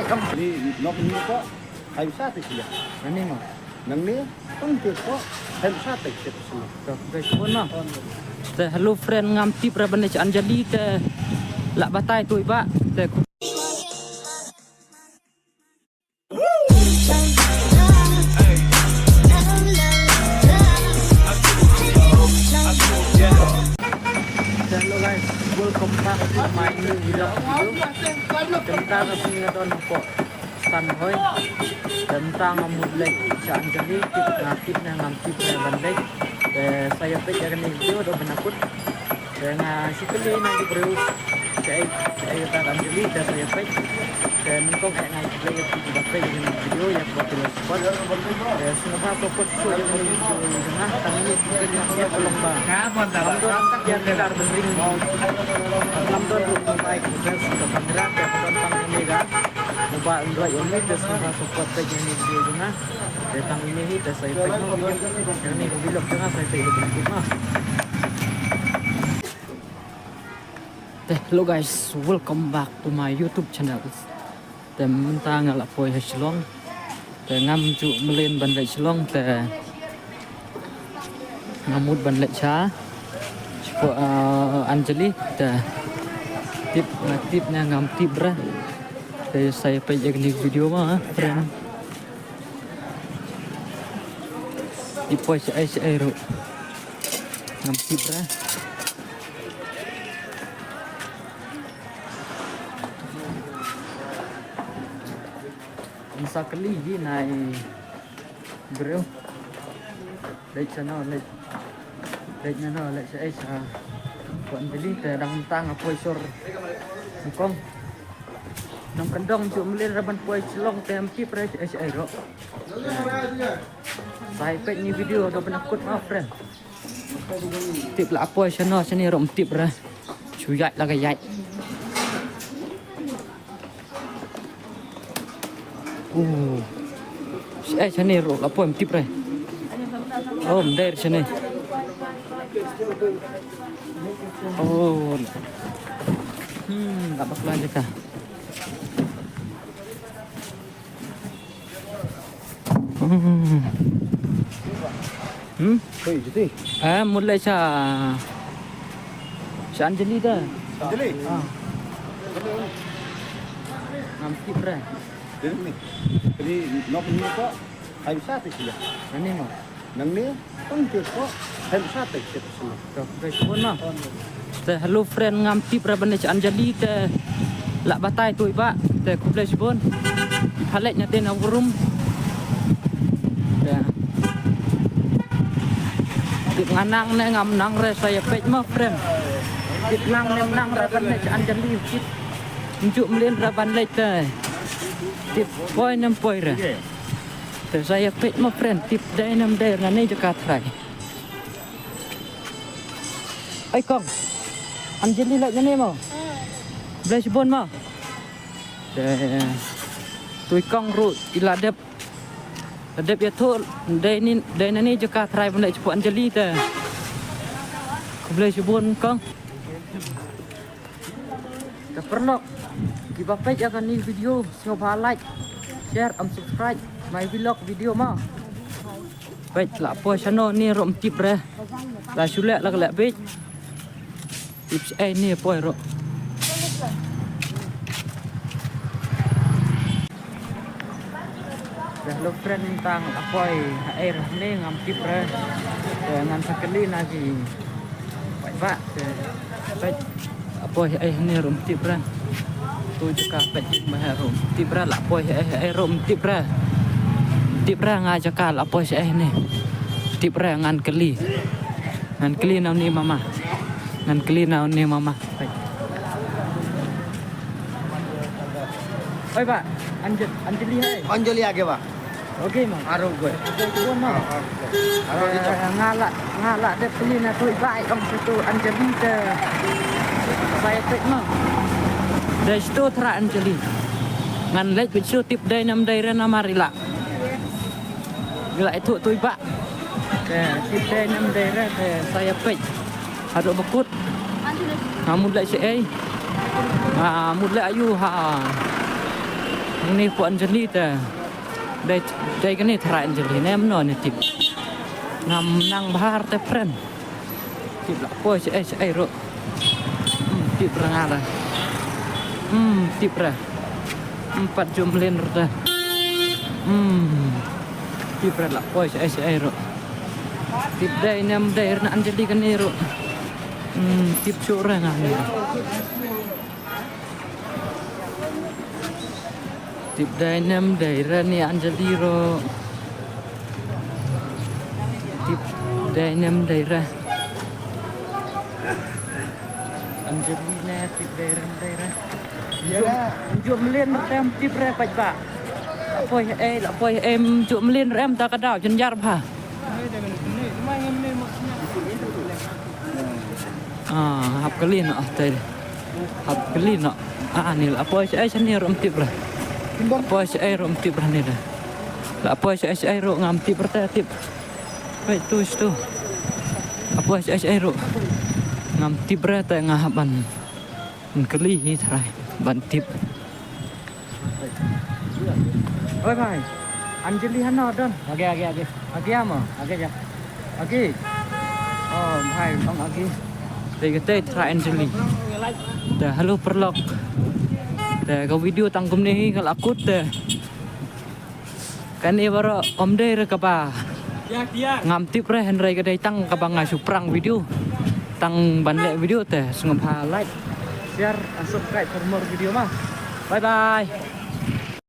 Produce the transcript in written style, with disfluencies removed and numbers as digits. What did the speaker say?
Kamu Ini nok ni kok kayu sate sih ya. ini mah. Nang ni tu kok kayu sate sih. Guys, pun mah. Hello friend ngam tip ra bane Anjali te lak batai tu ba te Hello guys, welcome back to my new vlog video. Tentang pengetahuan po stand hoy tentang mulai si Anjali tip ngam tip ra bane saya pikir ini video udah menakut dengan sikali nanti bro saya tak Anjali dan saya pikir dan kau kayak nanti play itu bapak dengan video yang buat spot semua pokok show yang ini video dengan tangan ini kerjanya tolong bang yang dengar bering lamdon baik terus ke kamera ke penonton ini kan ubah Android ini dan semua support page ini video dengan datang ini dan saya pikir yang ini vlog dengan saya pikir lebih mah. Hello guys, welcome back to my YouTube channel. Dan mentang ala poi Shillong. Dan ngam ju melen ban lai Shillong te ngamut ban lai cha. Cipo Anjali te tip na ngam tip ra. Te saya page ni video mah friend. Ipo ai ro. Ngam tip ra. Isa kali di nai bro lek channel lek channel lek saya sa kuan jadi terang tang apa isor kong nang kendong ju melin raban poi celong tempi pre ai ro saya pek ni video do penakut maaf friend tip la apa channel sini rom tip ra cuyat la gayat sini ro apa em tip re dari sini nggak bakalan aja kah Jadi mulai sa Anjali dah Anjali. ngam tip re Ini nok ni kok kayu sate sih ya. ini mah. Nang ni tu kok kayu sate sih. Guys, pun mah. Hello friend ngam tip ra bane Anjali te lak batai tu ba te kuplai pun. Halek nyate na room. Ya. Tip nganang ne ngam nang re saya page mah friend. Tip nang ne nang ra bane Anjali tip. Unjuk melin ra bane te. Tip poin nem poin ra. Te saya page mah friend tip dai nem dai ngane jaka try. Ai kong. Anjali lak nyane mau. Blai sibon mau. Tui kong ru iladep. Adep ya tu dai ni jaka try benda cepu Anjali te. Blai sibon kong. Tak pernah Give a page akan ni video, coba like, share, subscribe my vlog video mah. Baik lah apa channel ni rom tip re. Lah sulek lah kelak page. Tips ni apa ro. Hello friend tentang apa air ni ngam tip re. Dengan sekali lagi. Baik baik apa ni rom tip re. Tu juga pecik maharum tibra la poi rom tibra ngajak la poi ni tibra ngan keli nau ni mama ngan keli nau ni mama oi pak Anjali hai Anjali age ba. okey mah Aro gue. tu mah ngala de keli na tu baik om situ Anjali te saya pek mah dari situ terang Anjali ngan lek bisu tip dai nam dai rena marila gila itu tu iba tip dai nam dai re saya pej hadok bekut mud lek si ai mud lek ayu Ni po Anjali ta. Dai kan ni thara Anjali nem no ni tip. Ngam nang bahar te friend. Tip la po ai ro. Tip rangada. Tip ra. 4 jam len rta. Tip ra la po ai ro. Tip dai nem dai na Anjali kan ni ro. Tip sura ngani. Tip dai nem dai ra ni Anjali ro. Tip dai nem dai ra. Anjali na tip dai ra. Jom len tem tip ra bạch bạ. La poi em jom len em ta ka daw jen jar pha. Hap kali no tadi. Hap kali no. Ni la poi ai sen ni rom tip ra. Poi ai rom tip ra ni dah. La poi ai ro ngam tip ra tip. Baik tu. Apa ai ro. Ngam tip ra ta ngahaban. Kali ni trai ban tip. Oi bhai. Anjali hana don. Age ama. Age ja. Age. Oh bhai bang age. Tei try Anjali. Dah halo perlok. Dah kau video tangkum ni kalau akut dah. Kan ni baru om dei re kapa. Ngam tip re henrai ka dei tang ka bang suprang video. Tang ban le video teh sungguh like, share, subscribe for more video mah. Bye bye.